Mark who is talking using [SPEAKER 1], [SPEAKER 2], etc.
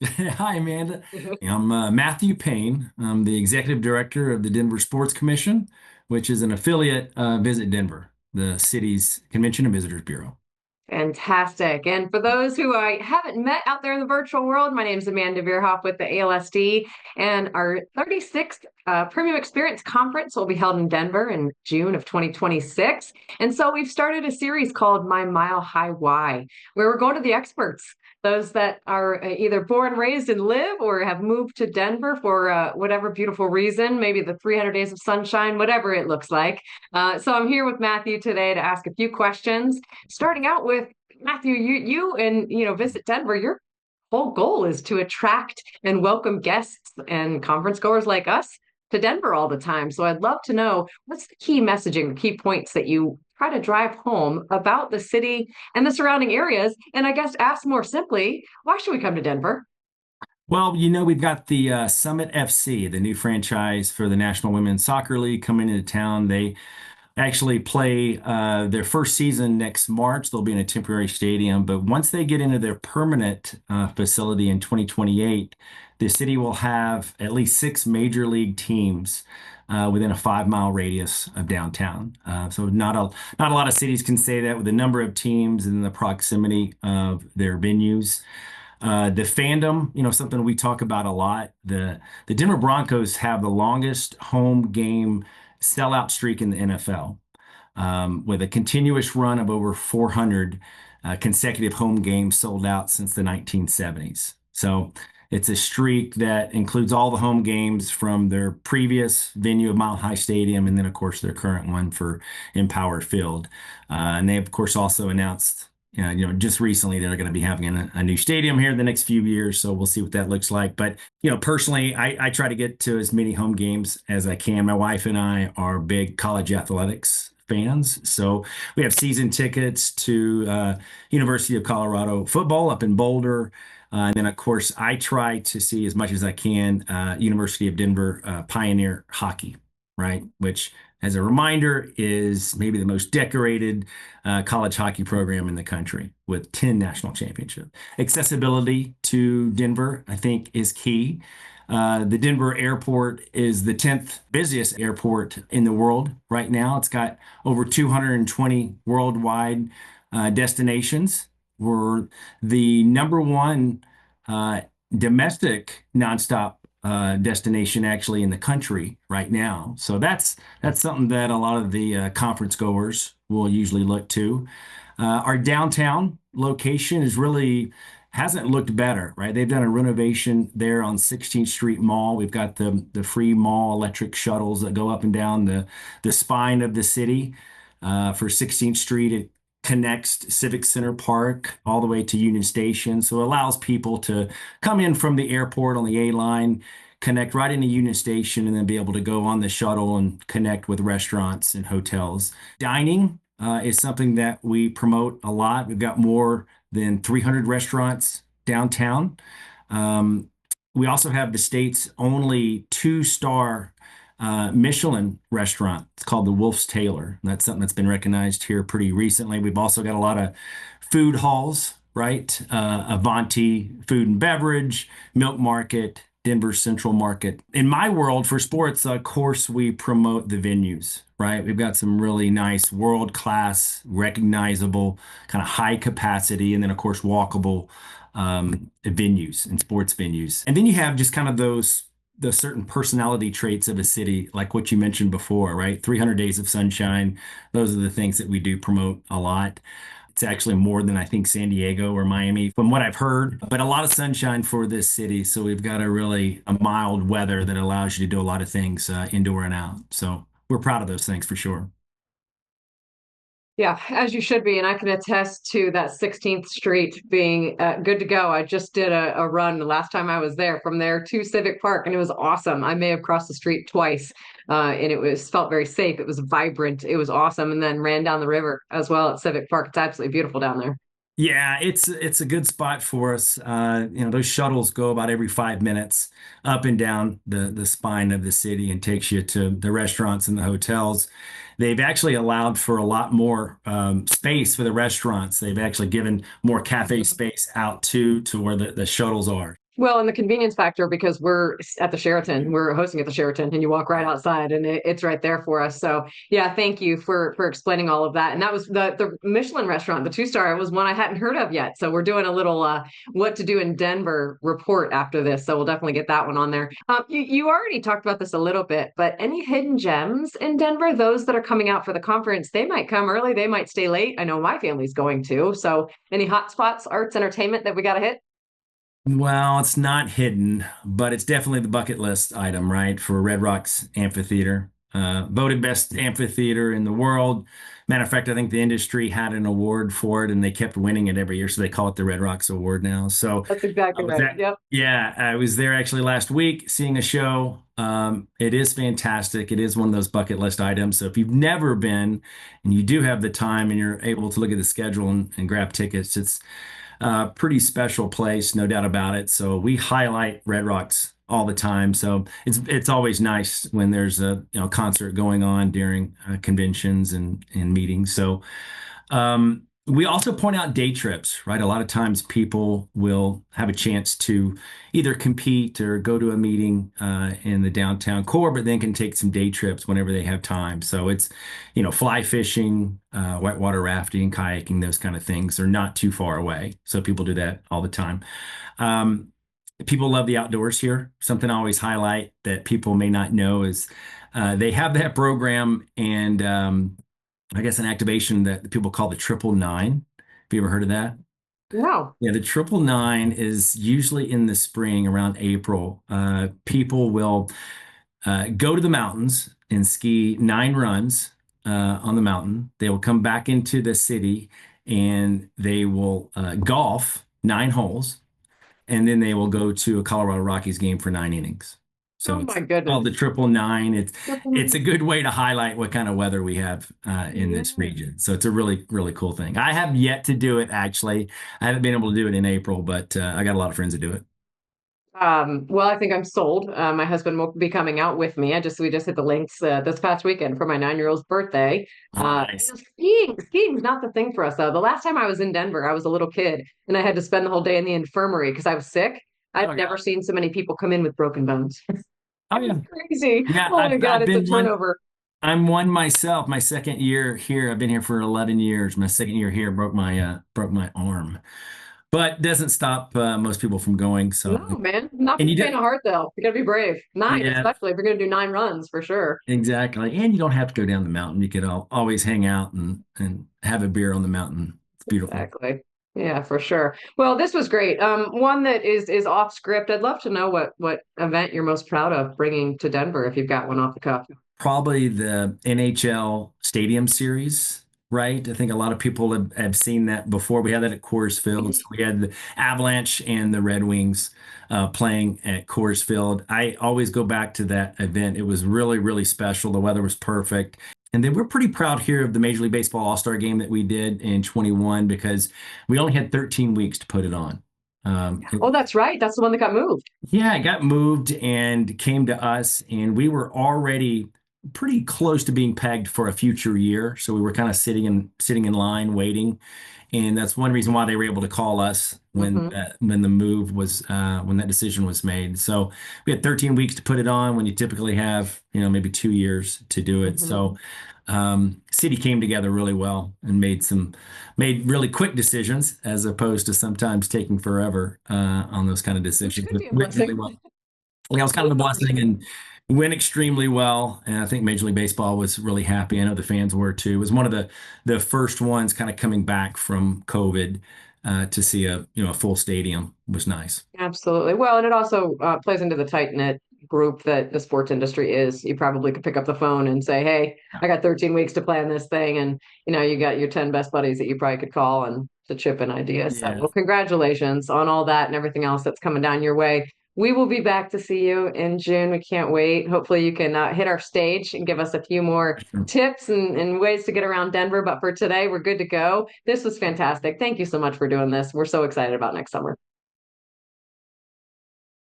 [SPEAKER 1] Hi, Amanda. I'm Matthew Payne. I'm the executive director of the Denver Sports Commission, which is an affiliate of Visit Denver, the city's Convention and Visitors Bureau.
[SPEAKER 2] Fantastic. And for those who I haven't met out there in the virtual world, my name is Amanda Veerhoff with the ALSD, and our 36th Premium Experience Conference will be held in Denver in June of 2026. And so we've started a series called My Mile High Why, where we're going to the experts, those that are either born, raised, and live, or have moved to Denver for whatever beautiful reason, maybe the 300 days of sunshine, whatever it looks like. So I'm here with Matthew today to ask a few questions starting out with Matthew, you and Visit Denver, your whole goal is to attract and welcome guests and conference goers like us to Denver all the time. So I'd love to know what's the key messaging, the key points that you try to drive home about the city and the surrounding areas. And I guess ask more simply, why should we come to Denver?
[SPEAKER 1] Well, we've got the Summit FC, the new franchise for the National Women's Soccer League coming into town. They actually play their first season next March. They'll be in a temporary stadium, but once they get into their permanent facility in 2028, the city will have at least six major league teams within a 5 mile radius of downtown. So not a lot of cities can say that with the number of teams and the proximity of their venues. The fandom, something we talk about a lot. The Denver Broncos have the longest home game sellout streak in the NFL, with a continuous run of over 400 consecutive home games sold out since the 1970s. So it's a streak that includes all the home games from their previous venue of Mile High Stadium, and then, of course, their current one for Empower Field. And they, of course, also announced just recently they're going to be having a new stadium here in the next few years. So we'll see what that looks like. But, personally, I try to get to as many home games as I can. My wife and I are big college athletics fans. So we have season tickets to University of Colorado football up in Boulder. And then, of course, I try to see as much as I can University of Denver Pioneer hockey, right? Which, as a reminder, is maybe the most decorated college hockey program in the country with 10 national championships. Accessibility to Denver, I think, is key. The Denver airport is the 10th busiest airport in the world right now. It's got over 220 worldwide destinations. We're the number one uh, domestic nonstop destination actually in the country right now. So that's something that a lot of the conference goers will usually look to. Our downtown location is really hasn't looked better, right? They've done a renovation there on 16th Street Mall. We've got the free mall electric shuttles that go up and down the spine of the city for 16th Street. It connects Civic Center Park all the way to Union Station. So it allows people to come in from the airport on the A line, connect right into Union Station, and then be able to go on the shuttle and connect with restaurants and hotels. Dining is something that we promote a lot. We've got more than 300 restaurants downtown. Um, we also have the state's only two-star Michelin restaurant. It's called the Wolf's Tailor. That's something that's been recognized here pretty recently. We've also got a lot of food halls, right? Avanti Food and Beverage, Milk Market, Denver Central Market. In my world, for sports, of course, we promote the venues, right? We've got some really nice world-class, recognizable, kind of high capacity, and then, of course, walkable venues and sports venues. And then you have just kind of those the certain personality traits of a city, like what you mentioned before, right? 300 days of sunshine. Those are the things that we do promote a lot. It's actually more than I think San Diego or Miami, from what I've heard, but a lot of sunshine for this city. So we've got a mild weather that allows you to do a lot of things indoor and out. So we're proud of those things for sure.
[SPEAKER 2] Yeah, as you should be. And I can attest to that 16th Street being good to go. I just did a run the last time I was there from there to Civic Park, and it was awesome. I may have crossed the street twice, and it was felt very safe. It was vibrant. It was awesome. And then ran down the river as well at Civic Park. It's absolutely beautiful down there.
[SPEAKER 1] Yeah, it's a good spot for us. Those shuttles go about every 5 minutes up and down the spine of the city and takes you to the restaurants and the hotels. They've actually allowed for a lot more space for the restaurants. They've actually given more cafe
[SPEAKER 2] Mhm.
[SPEAKER 1] space out to where the shuttles are.
[SPEAKER 2] Well, and the convenience factor because we're at the Sheraton, we're hosting at the Sheraton, and you walk right outside, and it's right there for us. So, yeah, thank you for explaining all of that. And that was the Michelin restaurant, the 2 star, was one I hadn't heard of yet. So we're doing a little what to do in Denver report after this. So we'll definitely get that one on there. You already talked about this a little bit, but any hidden gems in Denver? Those that are coming out for the conference, they might come early, they might stay late. I know my family's going to. So, any hot spots, arts, entertainment that we got to hit?
[SPEAKER 1] Well, it's not hidden, but it's definitely the bucket list item, right? For Red Rocks Amphitheater. Voted best amphitheater in the world. Matter of fact, I think the industry had an award for it and they kept winning it every year. So they call it the Red Rocks Award now. So
[SPEAKER 2] That's
[SPEAKER 1] I
[SPEAKER 2] exactly
[SPEAKER 1] was
[SPEAKER 2] right.
[SPEAKER 1] at,
[SPEAKER 2] Yep.
[SPEAKER 1] yeah, I was there actually last week seeing a show. It is fantastic. It is one of those bucket list items. So if you've never been and you do have the time and you're able to look at the schedule and grab tickets, it's pretty special place, no doubt about it. So we highlight Red Rocks all the time. So it's always nice when there's a concert going on during conventions and meetings. So we also point out day trips, right? A lot of times people will have a chance to either compete or go to a meeting in the downtown core, but then can take some day trips whenever they have time. So it's, fly fishing, whitewater rafting, kayaking, those kind of things are not too far away. So people do that all the time. Um, People love the outdoors here. Something I always highlight that people may not know is they have that program and I guess an activation that people call the triple nine. Have you ever heard of that?
[SPEAKER 2] No.
[SPEAKER 1] Yeah, the triple nine is usually in the spring around April. People will go to the mountains and ski 9 runs on the mountain. They will come back into the city and they will golf 9 holes and then they will go to a Colorado Rockies game for 9 innings.
[SPEAKER 2] Oh
[SPEAKER 1] So
[SPEAKER 2] my
[SPEAKER 1] it's called the
[SPEAKER 2] goodness.
[SPEAKER 1] triple nine. It's a good way to highlight what kind of weather we have in this
[SPEAKER 2] Yeah.
[SPEAKER 1] region. So it's a really, really cool thing. I have yet to do it actually. I haven't been able to do it in April, but I got a lot of friends that do it.
[SPEAKER 2] Well, I think I'm sold. My husband will be coming out with me. We just hit the links this past weekend for my 9 year old's birthday.
[SPEAKER 1] Oh, nice.
[SPEAKER 2] Skiing's not the thing for us though. The last time I was in Denver, I was a little kid and I had to spend the whole day in the infirmary because I was sick.
[SPEAKER 1] Oh
[SPEAKER 2] I've
[SPEAKER 1] yeah.
[SPEAKER 2] never seen so many people come in with broken bones.
[SPEAKER 1] Oh
[SPEAKER 2] It was
[SPEAKER 1] yeah.
[SPEAKER 2] crazy.
[SPEAKER 1] Yeah,
[SPEAKER 2] Oh my God,
[SPEAKER 1] I've
[SPEAKER 2] it's a
[SPEAKER 1] been one.
[SPEAKER 2] turnover.
[SPEAKER 1] I'm one myself. My second year here. I've been here for 11 years. My second year here broke my arm. But doesn't stop most people from going. So,
[SPEAKER 2] No, man, not for
[SPEAKER 1] and
[SPEAKER 2] the
[SPEAKER 1] you
[SPEAKER 2] faint
[SPEAKER 1] do,
[SPEAKER 2] of heart though. You gotta be brave. Nine,
[SPEAKER 1] yeah,
[SPEAKER 2] especially if you're gonna do 9 runs for sure.
[SPEAKER 1] exactly. And you don't have to go down the mountain. You could always hang out and have a beer on the mountain. It's beautiful.
[SPEAKER 2] Exactly. Yeah, for sure. Well, this was great. One that is off script. I'd love to know what event you're most proud of bringing to Denver if you've got one off the cuff.
[SPEAKER 1] Probably the NHL Stadium Series, right? I think a lot of people have seen that before. We had that at Coors Field. So we had the Avalanche and the Red Wings playing at Coors Field. I always go back to that event. It was really, really special. The weather was perfect. And then we're pretty proud here of the Major League Baseball All-Star game that we did in 21 because we only had 13 weeks to put it on.
[SPEAKER 2] Oh, that's right. That's the one that got moved.
[SPEAKER 1] Yeah, it got moved and came to us, and we were already pretty close to being pegged for a future year. So we were kind of sitting in line waiting, and that's one reason why they were able to call us
[SPEAKER 2] Hmm.
[SPEAKER 1] when the move was when that decision was made. So we had 13 weeks to put it on when you typically have maybe 2 years to do it.
[SPEAKER 2] Hmm.
[SPEAKER 1] So city came together really well and made really quick decisions as opposed to sometimes taking forever on those kind of
[SPEAKER 2] Which
[SPEAKER 1] decisions.
[SPEAKER 2] could
[SPEAKER 1] It
[SPEAKER 2] be a
[SPEAKER 1] went really
[SPEAKER 2] blessing.
[SPEAKER 1] well. Yeah, it was kind of a
[SPEAKER 2] Yeah, for
[SPEAKER 1] blessing
[SPEAKER 2] sure.
[SPEAKER 1] and went extremely well. And I think Major League Baseball was really happy. I know the fans were too. It was one of the first ones kind of coming back from COVID to see a full stadium was nice.
[SPEAKER 2] Absolutely. Well, and it also plays into the tight-knit group that the sports industry is. You probably could pick up the phone and say, "Hey,
[SPEAKER 1] Yeah.
[SPEAKER 2] I got 13 weeks to plan this thing," and you got your 10 best buddies that you probably could call and to chip in ideas. So,
[SPEAKER 1] Yeah.
[SPEAKER 2] well, congratulations on all that and everything else that's coming down your way. We will be back to see you in June. We can't wait. Hopefully, you can hit our stage and give us a few more tips and ways to get around Denver. But for today, we're good to go. This was fantastic. Thank you so much for doing this. We're so excited about next summer.